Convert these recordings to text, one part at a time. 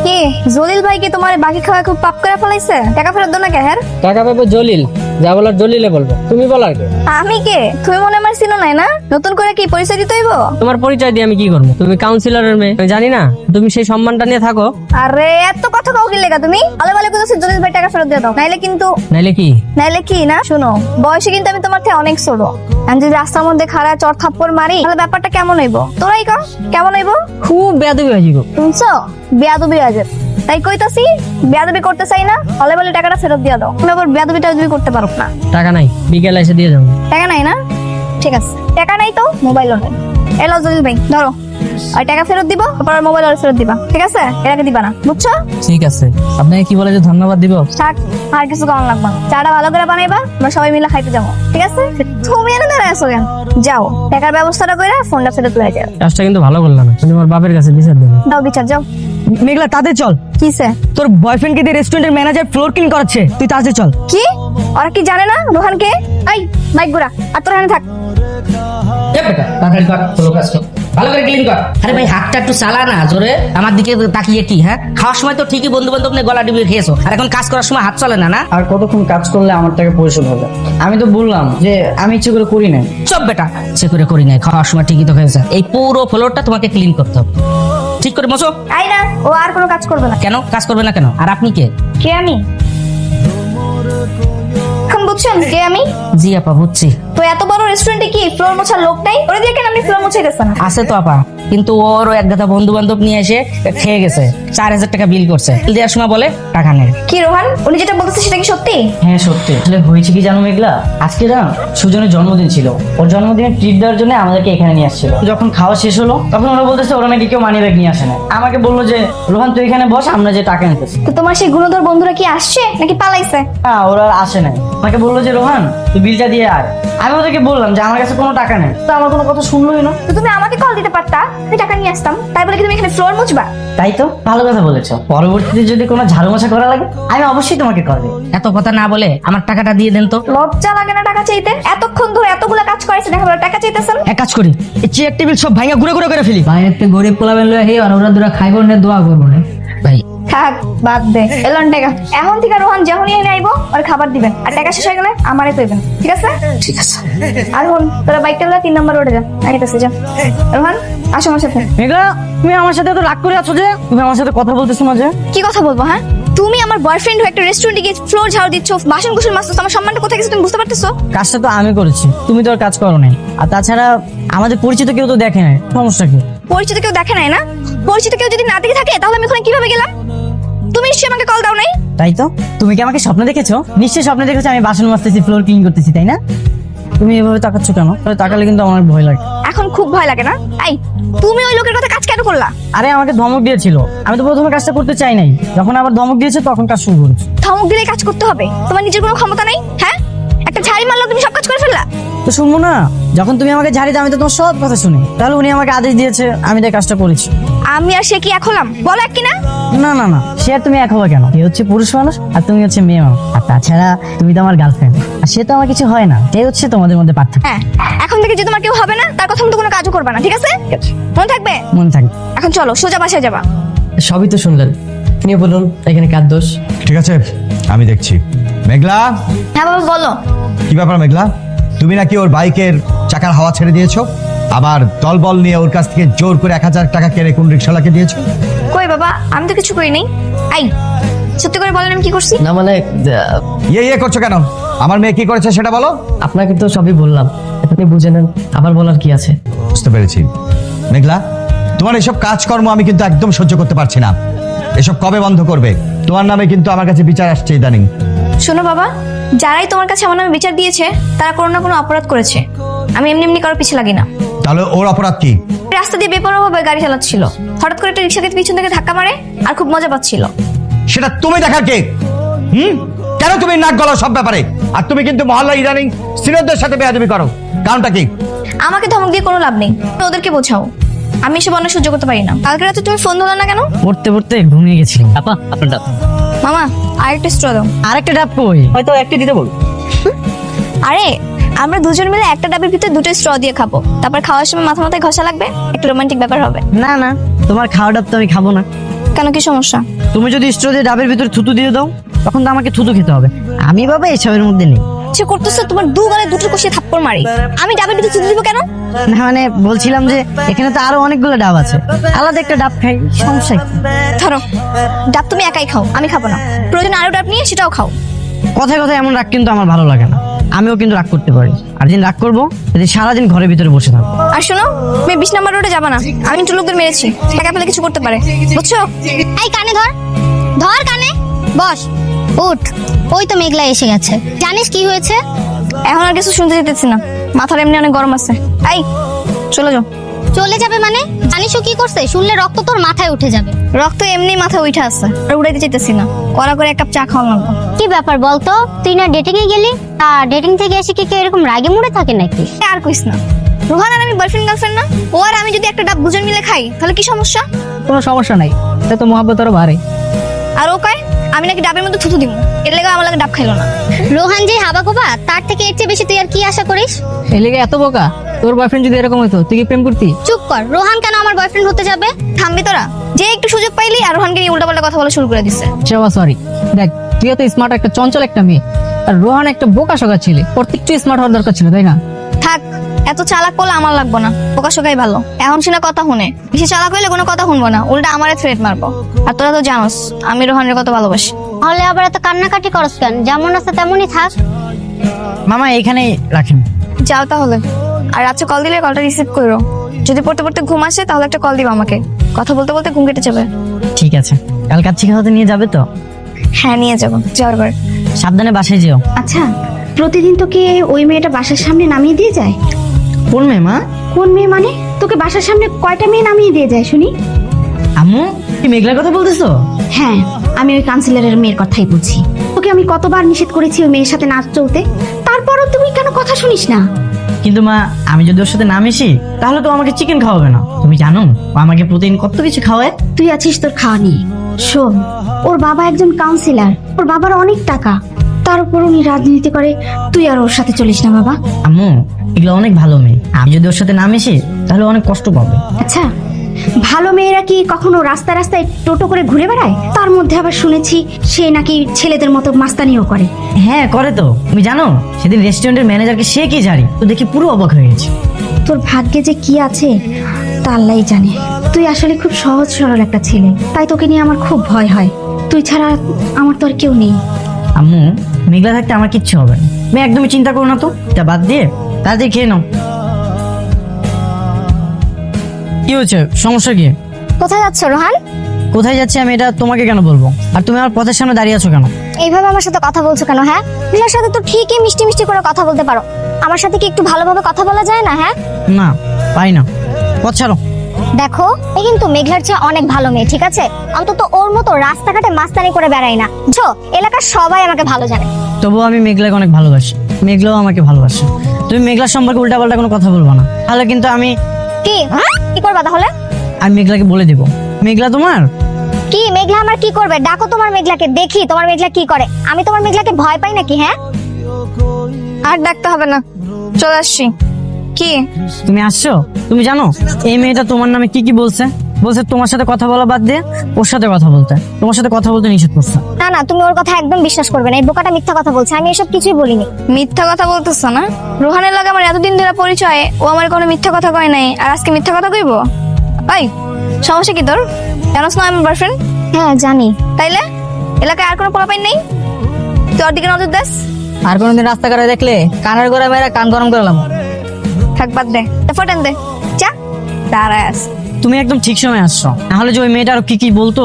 কি জলিল ভাই কি তোমার বাকি খাওয়া খুব পাপ করে ফেলাইছে? টাকা ফেরত দাও না কে? হ্যাঁ টাকা পাবো জলিল, যা বলার জলিলে বলবো। তুমি বলার কে? আমি কে? তুমি মনে আমার চিনো নাই না? নতুন করে কি পরিচয় দিতে হইব? তোমার পরিচয় দিয়ে আমি কি করবো? তুমি কাউন্সিলরের মেয়ে, আমি জানি না? তুমি সেই সম্মানটা নিয়ে থাকো। আরে এত কথা কাউ কি লেগা তুমি? আলে বালে কইতাছ জলিল ভাই টাকা ফেরত দিয়ে দাও, নাইলে কিন্তু নাইলে কি? নাইলে কি না শুনো, বয়সে কিন্তু আমি তোমার থেকে অনেক ছোট। আমি যদি রাস্তার মধ্যে খাড়া চড় থাপ্পড় মারি তাহলে ব্যাপারটা কেমন হইব? তোরাই কর কেমন হইব? খুব বেয়াদবি হয়েছি গো। শুনছো? বেয়াদবি আজব। তাই কইতাছি বেয়াদবি করতে চাই না, হলে বলে টাকাটা ফেরত দিয়ে দাও। তুমি আবার বেয়াদবিটা যদি করতে পারো না। টাকা নাই, বিকেলে এসে দিয়ে যাবো। টাকা নাই না? ঠিক আছে, টাকা নাই তো মোবাইলও নেই। এলো জলিল ভাই ধরো, আর টাকা ফেরত দিব, তারপর মোবাইল আর ফেরত দিবা, ঠিক আছে? এর আগে দিবা না, বুঝছো? ঠিক আছে, আপনাকে কি বলে যে ধন্যবাদ দিব? থাক, আর কিছু কেমন লাগবে না। চাটা ভালো করে বানাইবা, আমরা সবাই মিলে খাইতে যাবো, ঠিক আছে? তুমি এনে দাঁড়ায় আসো কেন? যাও, টাকার ব্যবস্থাটা করে ফোনটা ফেরত লয়ে যাও। কাজটা কিন্তু ভালো করলাম না, তুমি আমার বাপের কাছে বিচার দেবে। দাও বিচার, যাও। মেঘলা তাতে চল, কিসে? তোর বয়ফ্রেন্ডকে দিয়ে রেস্টুরেন্টের ম্যানেজার ফ্লোর ক্লিন করাচ্ছে, তুই তাতে চল। কি? ওরা কি জানে না রোহানকে? এই মাইক গুড়া, আর তোর এখানে থাক। ভালো করে ক্লিন কর। আরে ভাই হাতটা একটু চালা না জোরে, আমার দিকে তাকিয়ে কি? হ্যাঁ, খাওয়ার সময় তো ঠিকই বন্ধু বান্ধব নিয়ে গলা ডিবিয়ে খেয়েছো, আর এখন কাজ করার সময় হাত চলে না? না আর কতক্ষণ কাজ করলে আমার টাকা পরিশোধ হবে? আমি তো বললাম যে আমি ইচ্ছে করে করি না। সব বেটা সে করে করি নাই, খাওয়ার সময় ঠিকই তো হয়েছে। এই পুরো ফ্লোরটা তোমাকে ক্লিন করতে হবে, ঠিক করে মোছো। আই না, ও আর কোনো কাজ করবে না। কেন কাজ করবে না কেন? আর আপনি কে? কে আমি? এখন বুঝছেন কে আমি? জি আপা বুঝছি। তো এত বড় রেস্টুরেন্টে কি ফ্লোর মোছার লোক নাই? ওরে দিয়ে কেন আপনি ফ্লোর মুছাই দিচ্ছেন? আছে তো আপা, কিন্তু ওর এক গাদা বন্ধু বান্ধব নিয়ে এসে খেয়ে গেছে, 4000 টাকা বিল করছে। বিল দেওয়ার সময় বলে টাকা নেই। কি রোহান, উনি যেটা বলতেছে সেটা কি সত্যি? হ্যাঁ সত্যি। আসলে হয়েছে কি জানো মেঘলা, আজকে না সুজনের জন্মদিন ছিল। ওর জন্মদিনে ট্রিট দেওয়ার জন্য আমাদেরকে এখানে নিয়ে আসছিল। যখন খাওয়া শেষ হলো তখন ওরা বলতেছে ওরা নাকি কেউ মানি ব্যাগ নিয়ে আসে না। আমাকে বললো যে রোহান তুই এখানে বস, আমরা যে টাকা নিতেছি। তো তোমার সেই গুণধর বন্ধুরা কি আসছে নাকি পালাইছে? না ওরা আর আসে নাই। আমাকে বললো যে রোহান তুই বিলটা দিয়ে আয়। আমি ওদেরকে বললাম যে আমার কাছে কোনো টাকা নেই, তো আমার কোনো কথা শুনলোই না। তো তুমি আমাকে কল দিতে পারতা, আমি টাকা নিয়ে আসতাম। তাই বলে কি তুমি এখানে ফ্লোর মুছবা? তাই তো, ভালো কথা বলেছো। পরবর্তীতে যদি কোনো ঝাড়ু মোছা করা লাগে আমি অবশ্যই তোমাকে করবে। এত কথা না বলে আমার টাকাটা দিয়ে দেন তো। লজ্জা লাগে না টাকা চাইতে? এতক্ষণ ধরে এতগুলা কাজ করেছে, দেখা বলে টাকা চাইতেছেন। এক কাজ করি, এই চেয়ার টেবিল সব ভাঙা গুঁড়ো গুঁড়ো করে ফেলি। বাইরেতে গরিব পোলাবেন লয়ে হে আর ওরা দুরা খাইব না, দোয়া করবো না। ভাই থাক বাদ দে, এলন টাকা। এখন থেকে রোহান যখনই এনে আইবো আর খাবার দিবেন, আর টাকা শেষ হয়ে গেলে আমারে কইবেন, ঠিক আছে? ঠিক আছে। আর হন, তোরা বাইকটা লয়ে 3 নম্বর রোডে যা, আইতাছে যা। রোহান আসো আমার সাথে। মেঘলা তুমি আমার সাথে তো রাগ করে আছো যে? তুমি আমার সাথে কথা বলতেছো না যে? কি কথা বলবো? হ্যাঁ, তুমি আমার বয়ফ্রেন্ড হয়ে একটা রেস্টুরেন্টে গিয়ে ফ্লোর ঝাড়ু দিচ্ছ, বাসন কুসন মাজছো, আমার সম্মানটা কোথায় গেছে তুমি বুঝতে পারতেছো? কাজটা তো আমি করেছি, তুমি তো আর কাজ করো নাই। আর তাছাড়া আমাদের পরিচিত কেউ তো দেখে নাই, সমস্যা কি? পরিচিত কেউ দেখে নাই না? পরিচিত কেউ যদি না দেখে থাকে তাহলে আমি ওখানে কিভাবে গেলাম? তুমি নিশ্চয়ই আমাকে কল দাও নাই? তাই তো, তুমি কি আমাকে স্বপ্ন দেখেছো? নিশ্চয়ই স্বপ্ন দেখেছো আমি বাসন মাজতেছি, ফ্লোর ক্লিন করতেছি, তাই না? তুমি এভাবে তাকাচ্ছ কেন? তাকালে কিন্তু আমার ভয় লাগে। এখন খুব ভয় লাগে না? এই তুমি ওই লোকের কথা কাজ কেন করলা? আরে আমাকে ধমক দিয়েছিল, আমি তো প্রথমে কাজটা করতে চাই নাই। যখন আবার ধমক দিয়েছে তখন কাজ শুরু করেছি। ধমক দিলে কাজ করতে হবে? তোমার নিজের কোনো ক্ষমতা নেই? হ্যাঁ, একটা ঝাড়ি মারলো তুমি সব কাজ করে ফেললা। তো শুনবো না? যখন তুমি আমাকে ঝাড়ি দাও আমি তো তোমার সব কথা শুনি। তাহলে উনি আমাকে আদেশ দিয়েছে, আমি তাই কাজটা করেছি। আমি আর সে কি এক হলাম? বলো এক কিনা? না না না, সে আর তুমি এক হবে কেন? সে হচ্ছে পুরুষ মানুষ আর তুমি হচ্ছে মেয়ে মানুষ। আর তাছাড়া তুমি তো আমার গার্লফ্রেন্ড, আর সে তো আমার কিছু হয় না। সেই হচ্ছে তোমাদের মধ্যে পার্থক্য। হ্যাঁ, এখন থেকে যে তোমার কেউ হবে না তার কথা মতো কোনো কাজও করবে না, ঠিক আছে? মনে থাকবে? মনে থাকবে। এখন চলো সোজা বাসায় যাবা। সবই তো শুনলেন, আপনি বলুন এখানে কার দোষ? ঠিক আছে আমি দেখছি। মেঘলা, হ্যাঁ বাবা বলো। কি ব্যাপার মেঘলা? তুমি নাকি ওর বাইকের চাকার হাওয়া ছেড়ে দিয়েছো, আবার দলবল নিয়ে ওর কাছ থেকে জোর করে 1000 টাকা কেড়ে কোন রিক্সাওয়ালাকে দিয়েছো? কই বাবা, আমি তো কিছু করি নাই। আই সত্যি করে বলেন আমি কি করছি? না মানে ইয়ে করছো কেন? আমার মেয়ে কি করেছে সেটা বলো। আপনাকে তো সবই বললাম, আপনি বুঝে নেন, আবার বলার কি আছে? বুঝতে পেরেছি। মেঘলা, তোমার এসব কাজকর্ম আমি কিন্তু একদম সহ্য করতে পারছি না। এসব কবে বন্ধ করবে? তোমার নামে কিন্তু আমার কাছে বিচার আসছে ইদানিং। শোনো বাবা, যারাই তোমার কাছে আমার নামে বিচার দিয়েছে তারা কোনো না কোনো অপরাধ করেছে। আমি এমনি এমনি কারোর পিছে লাগি না। তাহলে ওর অপরাধ কি? রাস্তা দিয়ে বেপরোয়াভাবে গাড়ি চালাচ্ছিল, হঠাৎ করে একটা রিক্সাকে পিছন থেকে ধাক্কা মারে আর খুব মজা পাচ্ছিল। সেটা তুমি দেখার কে? কেন তুমি নাক গলাও সব ব্যাপারে? আর তুমি কিন্তু মহল্লা ইদানিং সিনিয়রদের সাথে বেয়াদবি করো, কারণটা কি? আমাকে ধমক দিয়ে কোনো লাভ নেই, ওদেরকে বোঝাও। আমি এসব অন্য সহ্য করতে পারি না। কালকে রাতে তুমি ফোন ধরো না কেন? পড়তে পড়তে ঘুমিয়ে গেছিলাম। আপা আপনারটা। মামা আরেকটা স্ট্র দাও। আরেকটা ডাব কই? হয়তো একটা দিতে বল। আরে আমরা দুজন মিলে একটা ডাবের ভিতরে 2টা স্ট্র দিয়ে খাবো, তারপর খাওয়ার সময় মাথা মাথায় ঘষা লাগবে, একটু রোমান্টিক ব্যাপার হবে। না না, তোমার খাওয়া ডাব তো আমি খাবো না। কেন, কি সমস্যা? তুমি যদি স্ট্র দিয়ে ডাবের ভিতরে থুতু দিয়ে দাও তখন তো আমাকে থুতু খেতে হবে। আমি বাবা এসবের মধ্যে নেই। সে করতেছে তোমার দু গালে দুটো কষিয়ে থাপ্পড় মারি। আমি ডাবের ভিতরে থুতু দিব কেন? না মানে বলছিলাম যে এখানে তো আরো অনেকগুলো ডাব আছে, আলাদা একটা ডাব খাই, সমস্যা কি? ধরো, ডাব তুমি একাই খাও, আমি খাবো না। প্রয়োজন আরো ডাব নিয়ে সেটাও খাও। কথায় কথায় এমন রাগ কিন্তু আমার ভালো লাগে না। আমিও কিন্তু রাগ করতে পারি, আর দিন রাগ করবো যদি সারাদিন ঘরের ভিতরে বসে থাকবো। আর শোনো, তুমি 20 নম্বর রোডে যাবা না। আমি কিন্তু লোকদের মেরেছি, টাকা পেলে কিছু করতে পারে, বুঝছো? এই কানে ধর, ধর কানে, বস, উঠ। ওই তো মেঘলা এসে গেছে। জানিস কি হয়েছে? এখন আর কিছু শুনতে যেতেছি না, মাথার এমনি অনেক গরম আছে। এই চলে যাও। চলে যাবে মানে? জানিস ও কি করছে? শুনলে রক্ত তোর মাথায় উঠে যাবে। রক্ত এমনি মাথায় উঠে আছে, আর উড়াইতে চাইতেছি না। কড়া করে এক কাপ চা খাওয়া লাগবে। কি ব্যাপার বলতো? তুই না ডেটিং এ গেলি, আর ডেটিং থেকে এসে কি কেউ এরকম রাগে মুড়ে থাকে নাকি? আর কইস না, রোহান আর আমি বয়ফ্রেন্ড গার্লফ্রেন্ড না? ও আর আমি যদি একটা ডাব দুজন মিলে খাই তাহলে কি সমস্যা? কোনো সমস্যা নাই, এটা তো মহাব্বত আরো বাড়ে। আর ও কয় আমি নাকি ডাবের মধ্যে থুতু দিব, এর লেগে আমার লাগে ডাব খাইলো না। রোহান যে হাবাগোবা, তার থেকে এর চেয়ে বেশি তুই আর কি আশা করিস? এই লেগে এত বোকা? তোর বয়ফ্রেন্ড যদি এরকম হতো তুই কি প্রেম করতি? চুপ কর, রোহান কেন আমার বয়ফ্রেন্ড হতে যাবে? থামবি তোরা? যে একটু সুযোগ পাইলি আর রোহানকে নিয়ে উল্টাপাল্টা কথা বলা শুরু করে দিছে। সরি, দেখ তুই তো স্মার্ট, একটা চঞ্চল একটা মেয়ে, আর রোহান একটা বোকা শোকা ছেলে। প্রত্যেকটু স্মার্ট হওয়ার দরকার ছিল, তাই না? থাক, এত চালাক করলে আমার লাগবো না, বোকা শোকাই ভালো। এখন শুনে কথা শুনে, বেশি চালাক হইলে কোনো কথা শুনবো না, উল্টা আমারে থ্রেট মারবো। আর তোরা তো জানোস আমি রোহানের কত ভালোবাসি। হলে আবার এত কান্নাকাটি করস কেন? যেমন আছে তেমনই থাক। মামা এখানেই রাখেন। যাও তাহলে, আর রাত্রে কল দিলে কলটা রিসিভ করো। যদি পড়তে পড়তে ঘুম আসে তাহলে একটা কল দিবা আমাকে, কথা বলতে বলতে ঘুম কেটে যাবে। ঠিক আছে, কাল কাচ্চি খাওয়াতে নিয়ে যাবে তো? হ্যাঁ নিয়ে যাবো, যাওয়ার পর। সাবধানে বাসায় যেও। আচ্ছা, প্রতিদিন তোকে ওই মেয়েটা বাসার সামনে নামিয়ে দিয়ে যায়? কোন মেয়ে মা? কোন মেয়ে মানে? তোকে বাসার সামনে কয়টা মেয়ে নামিয়ে দিয়ে যায় শুনি? আম্মু কি মেঘলার কথা বলতেছো? হ্যাঁ, আমি ওই কাউন্সিলরের মেয়ের কথাই বলছি। তোকে আমি কতবার নিষেধ করেছি ওই মেয়ের সাথে নাচ চলতে, তারপরও তুই কেন কথা শুনিস না? কিন্তু মা, আমি যদি ওর সাথে না মিশি তাহলে তো আমাকে চিকেন খাওয়াবে না। তুমি জানো ও আমাকে প্রতিদিন কত কিছু খাওয়ায়। তুই আছিস তোর খাওয়া নিয়ে। শোন, ওর বাবা একজন কাউন্সিলর, ওর বাবার অনেক টাকা, তার উপর উনি রাজনীতি করে। তুই আর ওর সাথে চলিস না বাবা। আম্মু এগুলো অনেক ভালো মেয়ে, আমি যদি ওর সাথে না মিশি তাহলে অনেক কষ্ট পাবে। আচ্ছা, ভালো মেয়েরা কি কখনো রাস্তায় রাস্তায় টোটো করে ঘুরে বেড়ায়? তার মধ্যে আবার শুনেছি সে নাকি ছেলেদের মতো মাস্তানিও করে। হ্যাঁ করে তো। তুমি জানো সেদিন রেস্টুরেন্টের ম্যানেজারকে সে কি জানি, তো দেখি পুরো অবাক হয়ে গেছে। তোর ভাগ্যে যে কি আছে তা আল্লাহই জানে। তুই আসলে খুব সহজ সরল একটা ছেলে, তাই তোকে নিয়ে আমার খুব ভয় হয়। তুই ছাড়া আমার তো আর কেউ নেই। আম্মু মেঘলা থাকতে আমার কিচ্ছু হবে না, তুমি একদমই চিন্তা করো না তো। এটা বাদ দিয়ে তাড়াতাড়ি খেয়ে নাও। কি হয়েছে, সমস্যা কি? কোথায় যাচ্ছ রোহান? কোথায় যাচ্ছি আমি এটা তোমাকে কেন বলবো? আর তুমি আমার পথের সামনে দাঁড়িয়ে আছো কেন? এইভাবে আমার সাথে কথা বলছো কেন? হ্যাঁ, নীলার সাথে তো ঠিকই মিষ্টি মিষ্টি করে কথা বলতে পারো, আমার সাথে কি একটু ভালোভাবে কথা বলা যায় না? হ্যাঁ না, পারি না। পথ ছাড়ো। দেখো, এ কিন্তু মেঘলার চেয়ে অনেক ভালো মেয়ে, ঠিক আছে? অন্তত ওর মতো রাস্তাঘাটে মাস্তানি করে বেড়াই না, বুঝছো? এলাকার সবাই আমাকে ভালো জানে। তবুও আমি মেঘলাকে অনেক ভালোবাসি, মেঘলাও আমাকে ভালোবাসে। তুমি মেঘলার সম্পর্কে উল্টাপাল্টা কোনো কথা বলবো না, তাহলে কিন্তু আমি কি করবা তাহলে? মেঘলাকে বলে দিব মেঘলা তোমার। কি মেঘলা আমার কি করবে? ডাকো তোমার মেঘলাকে, দেখি তোমার মেঘলা কি করে। আমি তোমার মেঘলাকে ভয় পাই নাকি? হ্যাঁ, আর ডাকতে হবে না, চলে আসছি। কি তুমি আসছো? তুমি জানো এই মেয়েটা তোমার নামে কি কি বলছে? বলছে তোমার সাথে কথা বলা বাদ দিয়ে ওর সাথে কথা বলতে, তোমার সাথে কথা বলতে নিষেধ করছে। না না, তুমি ওর কথা একদম বিশ্বাস করবে না। এই বোকাটা মিথ্যা কথা বলছে, আমি এসব কিছুই বলিনি। মিথ্যা কথা বলতেছ না? রোহানের লাগে আমার এতদিন ধরে পরিচয়, ও আমার কোনো মিথ্যা কথা কয় নাই, আর আজকে মিথ্যা কথা কইবো? এই সমস্যা কি তোর? জানোস না আমার বয়ফ্রেন্ড? হ্যাঁ জানি। তাইলে এলাকায় আর কোনো পোলাপাইন নেই? তুই ওর দিকে নজর দেস। আর কোনোদিন রাস্তাঘাটে দেখলে কানের গোড়া মেয়েরা কান গরম করলাম। থাক, বাদ দে, ফোটেন দে, যা দাঁড়ায় আস। তুমি একদম ঠিক সময় আসছো, নাহলে যে ওই মেয়েটা আরো কি কি বলতো।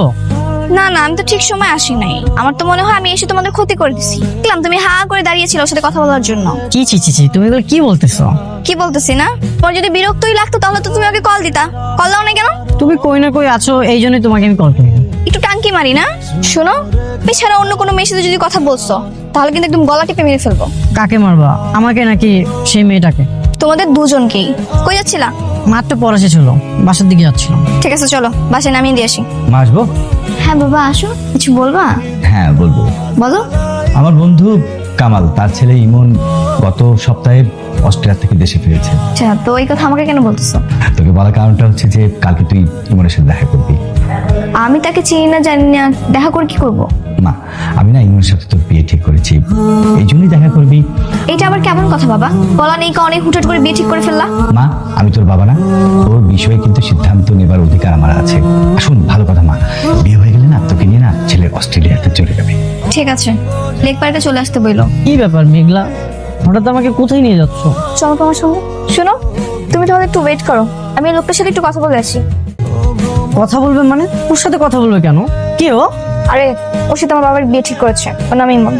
না না, আমি তো ঠিক সময় আসি নাই। আমার তো মনে হয় আমি এসে তোমাদের ক্ষতি করে দিছি। দেখলাম তুমি হা করে দাঁড়িয়েছিল ওর সাথে কথা বলার জন্য। কি ছি ছি ছি, তুমি এগুলো কি বলতেছো? কি বলতেছি না? তোমার যদি বিরক্তই লাগতো তাহলে তো তুমি ওকে কল দিতা, কল দাও না কেন? তুমি কই না কই আছো, এই জন্যই তোমাকে আমি কল করি। একটু টাঙ্কি মারি না? শোনো, এছাড়া অন্য কোনো মেয়ের সাথে যদি কথা বলছো তাহলে কিন্তু একদম গলা টিপে মেরে ফেলবো। কাকে মারবা, আমাকে নাকি সেই মেয়েটাকে? তোমাদের দুজনকেই। কই যাচ্ছিলা? মাত্র পড়া শেষ হলো, বাসার দিকে যাচ্ছিলাম। ঠিক আছে চলো, বাসায় নামিয়ে দিয়ে আসি। মা আসবো? হ্যাঁ বাবা আসো, কিছু বলবা? হ্যাঁ বলবো। বলো। আমার বন্ধু কামাল, তার ছেলে ইমন গত সপ্তাহে অস্ট্রেলিয়া থেকে দেশে ফিরেছে। আচ্ছা, তো এই কথা আমাকে কেন বলতেছো? তোকে বলার কারণটা হচ্ছে যে কালকে তুই ইমনের সাথে দেখা করবি। আমি তাকে চিনি না, জানি না, দেখা করে কি করব? মা, আমি না ইমনের সাথে তোর বিয়ে ঠিক করেছি, এই জন্যই দেখা করবি। এটা আবার কেমন কথা বাবা? বলা নেই অনেক হুটহাট করে বিয়ে ঠিক করে ফেললা। মা, আমি তোর বাবা না, তোর বিষয়ে কিন্তু সিদ্ধান্ত নেবার অধিকার আমার আছে। শুন, ভালো কথা মা, বিয়ে হয়ে গেলে না তোকে নিয়ে না ছেলে অস্ট্রেলিয়াতে চলে যাবে। ঠিক আছে, লেক পার্কে চলে আসতে বইলো। কি ব্যাপার মেঘলা, হঠাৎ আমাকে কোথায় নিয়ে যাচ্ছ? চলো তোমার সঙ্গে। শোনো, তুমি তাহলে একটু ওয়েট করো, আমি এই লোকটার সাথে একটু কথা বলে আসি। কথা বলবে মানে? ওর সাথে কথা বলবে কেন? কে ও? আরে, ওর সাথে আমার বাবার বিয়ে ঠিক করেছে, ওর নাম ইমন।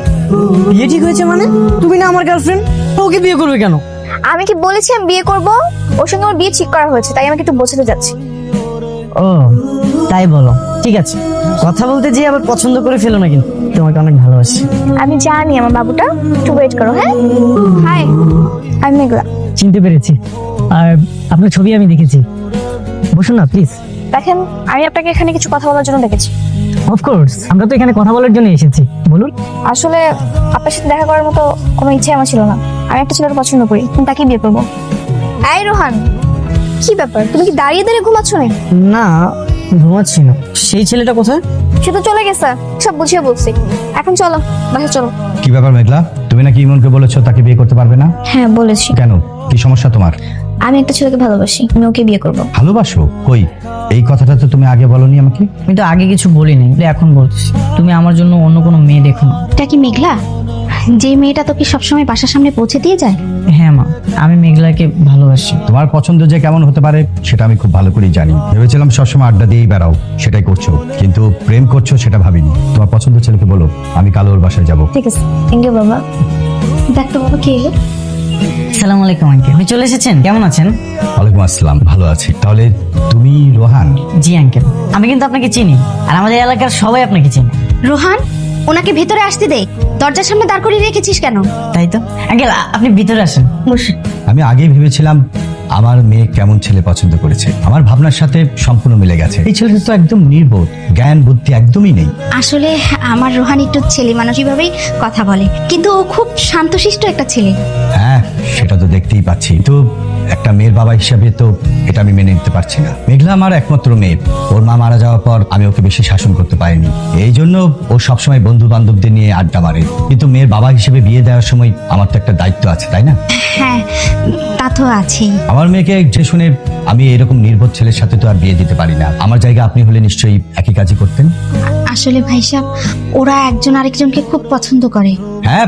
বিয়ে ঠিক হয়েছে মানে? তুমি না আমার গার্লফ্রেন্ড, ওকে বিয়ে করবে কেন? আমি কি বলেছি আমি বিয়ে করব? ওর সঙ্গে আমার বিয়ে ঠিক করা হয়েছে, তাই আমাকে একটু বোঝাতে যাচ্ছি। ও তাই বলো, ঠিক আছে। কথা বলতে যেয়ে আবার পছন্দ করে ফেলো না কিন্তু, তোমাকে অনেক ভালোবাসি। আমি জানি আমার বাবুটা, একটু ওয়েট করো। হ্যাঁ, হাই, আমি মেঘলা। চিনতে পেরেছি, আর আপনার ছবি আমি দেখেছি। বসুন না প্লিজ। দেখেন, আমি আপনাকে এখানে কিছু কথা বলার জন্য ডেকেছি। অফকোর্স, আমরা তো এখানে কথা বলার জন্য এসেছি, বলুন। আসলে আপনার সাথে দেখা করার মতো কোনো ইচ্ছে আমার ছিল না। আমি একটা ছেলেকে পছন্দ করি, আমি তাকে বিয়ে করবো। এই রোহান, কি ব্যাপার? তুমি কি দাঁড়িয়ে দাঁড়িয়ে ঘুমাচ্ছ না? না, ঘুমাচ্ছি না। সেই ছেলেটা কোথায়? সে তো চলে গেছে, সব বুঝিয়ে বলছি। এখন চলো, বাসা চলো। কি ব্যাপার মেঘলা, তুমি নাকি ইমনকে বলেছো তাকে বিয়ে করতে পারবে না? হ্যাঁ বলেছি। কেন, কি সমস্যা তোমার? আমি একটা ছেলেকে ভালোবাসি, আমি ওকে বিয়ে করবো। ভালোবাসো? কই, এই কথাটা তো তুমি আগে বলনি আমাকে। আমি তো আগে কিছু বলিনি, এখন বলতেছি। তুমি আমার জন্য অন্য কোনো মেয়ে দেখো না। এটা কি মেঘলা, যে মেয়েটা তোকে সবসময় বাসার সামনে পৌঁছে দিয়ে যায়? হ্যাঁ মা, আমি মেঘলাকে ভালোবাসি। তোমার পছন্দ যে কেমন হতে পারে সেটা আমি খুব ভালো করেই জানি। ভেবেছিলাম সবসময় আড্ডা দিয়েই বেড়াও, সেটাই করছো, কিন্তু প্রেম করছো সেটা ভাবিনি। তোমার পছন্দ ছেলেকে বলো, আমি কালো ওর বাসায় যাবো। ঠিক আছে, থ্যাংক ইউ বাবা। দেখ তো বাবা কে এলো। সালাম আলাইকুম আঙ্কেল, আপনি চলে এসেছেন? কেমন আছেন? ওয়ালাইকুম আসসালাম, ভালো আছি। তাহলে তুমি রোহান? জি আঙ্কেল, আমি কিন্তু আপনাকে চিনি, আর আমাদের এলাকার সবাই আপনাকে চিনে। রোহান, ওনাকে ভেতরে আসতে দে। দরজার সামনে দাঁড় করিয়ে রেখেছিস কেন? তাই তো আঙ্কেল, আপনি ভিতরে আসেন, বসুন। আমি আগেই ভেবেছিলাম আমার মেয়ে কেমন ছেলে পছন্দ করেছে, আমার ভাবনার সাথে সম্পূর্ণ মিলে গেছে। এই ছেলেটা তো একদম নির্বোধ, জ্ঞান বুদ্ধি একদমই নেই। আসলে আমার রোহান একটু ছেলে মানুষইভাবেই কথা বলে, কিন্তু ও খুব শান্তশিষ্ট একটা ছেলে। হ্যাঁ, সেটা তো দেখতেই পাচ্ছি, তো একটা মেয়ের বাবা হিসাবে তো এটা আমি মেনে নিতে পারছি না। মেঘলা আমার একমাত্র মেয়ে, ওর মা মারা যাওয়ার পর আমি ওকে বেশি শাসন করতে পারিনি, এই জন্য ও সবসময় বন্ধু বান্ধবদের নিয়ে আড্ডা মারে। কিন্তু মেয়ের বাবা হিসেবে বিয়ে দেওয়ার সময় আমার তো একটা দায়িত্ব আছে, তাই না? হ্যাঁ, তা তো আছেই। আমার মেয়েকে যে শুনে আমি এরকম নির্বোধ ছেলের সাথে তো আর বিয়ে দিতে পারি না। আমার জায়গা আপনি হলে নিশ্চয়ই একই কাজই করতেন। আসলে ভাই সাহেব, ওরা একজন আরেকজনকে খুব পছন্দ করে। হ্যাঁ,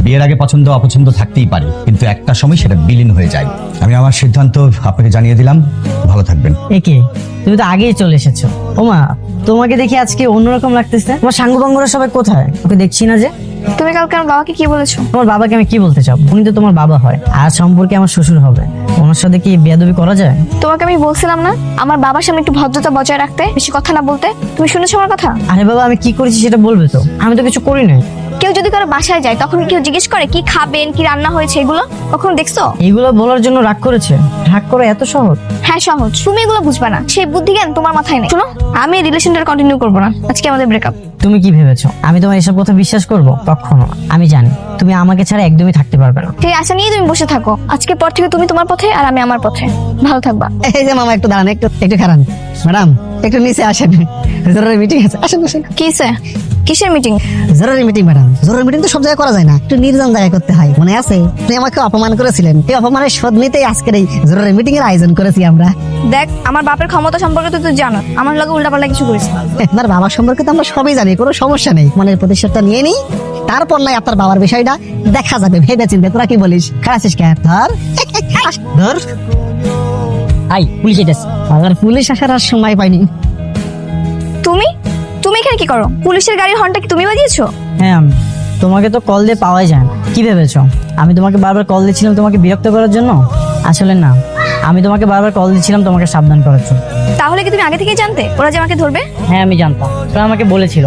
বিয়ের আগে পছন্দ অপছন্দ থাকতেই পারে, কিন্তু একটা সময় সেটা বিলীন হয়ে যায়। আমি আমার সিদ্ধান্ত আপনাকে জানিয়ে দিলাম, ভালো থাকবেন। একে, তুমি তো আগেই চলে এসেছো। ওমা, তোমাকে দেখি আজকে অন্যরকম লাগতেছে। তোমার সাঙ্গপাঙ্গরা সবাই কোথায়? ওকে দেখছি না যে। তুমি কালকে আমার বাবাকে কি বলেছো? তোমার বাবাকে আমি কি বলতে চাও? উনি তো তোমার বাবা হয়, আর সম্পর্কে আমার শ্বশুর হবে। ওনার সাথে কি বেয়াদবি করা যায়? তোমাকে আমি বলছিলাম না আমার বাবার সামনে একটু ভদ্রতা বজায় রাখতে, বেশি কথা না বলতে? তুমি শুনেছো আমার কথা? আরে বাবা, আমি কি করেছি সেটা বলবে তো? আমি তো কিছু করি নাই। কেউ যদি কারো বাসায় যায় তখন কেউ জিজ্ঞেস করে কি খাবেন, কি রান্না হয়েছে, এগুলো কখনো দেখছো? এগুলো বলার জন্য রাগ করেছে? রাগ করা এত সহজ? হ্যাঁ সহজ, তুমি এগুলো বুঝবা না, সেই বুদ্ধি জ্ঞান তোমার মাথায় নেই। শোনো, আমি রিলেশনটা কন্টিনিউ করবো না, আজকে আমাদের ব্রেকআপ। তুমি কি ভেবেছো আমি তোমার এসব কথা বিশ্বাস করব? কখনো না। আমি জানি তুমি আমাকে ছাড়া একদমই থাকতে পারবে না। সেই আশা নিয়ে তুমি বসে থাকো, আজকের পর থেকে তুমি তোমার পথে আর আমি আমার পথে। ভালো থাকবা। এই যে মামা, একটু দাঁড়ান, একটু খারান। ম্যাডাম, একটু নিচে আসেন, জরুরি মিটিং আছে। আসেন আসেন। কিসে? কিসের মিটিং? জরুরি মিটিং ম্যাডাম। জরুরি মিটিং তো সব জায়গায় করা যায় না, একটু নির্জন জায়গায় করতে হয়। মনে আছে আপনি আমাকে অপমান করেছিলেন? এই অপমানের শোধ নিতেই আজকের এই জরুরি মিটিং এর আয়োজন করেছি আমরা। দেখ, আমার বাপের ক্ষমতা সম্পর্কে তো তুই জানো, আমার লগে উল্টাপাল্টা কিছু করিস না। আপনার বাবার সম্পর্কে তো আমরা সবই জানি, কোনো সমস্যা নেই। মনের প্রতিশোধটা নিয়ে নিই, তারপর নাই আপনার বাবার বিষয়টা দেখা যাবে। ভেবে চিন্তে তোরা কি বলিস? খারাপ কেন? ধর ধর। আই পুলিশ এসেছে। আবার পুলিশ আসার আর সময় পাইনি। তুমি তুমি এখানে কি করো? পুলিশের গাড়ির হর্নটা কি তুমি বাজিয়েছো? হ্যাঁ, তোমাকে তো কল দিয়ে পাওয়াই যায় না। কি ভেবেছো আমি তোমাকে বারবার কল দিচ্ছিলাম তোমাকে বিরক্ত করার জন্য? আসলে না, আমি তোমাকে বারবার কল দিচ্ছিলাম তোমাকে সাবধান করার জন্য। তাহলে কি তুমি আগে থেকেই জানতে ওরা যে আমাকে ধরবে? হ্যাঁ, আমি জানতাম, ওরা আমাকে বলেছিল।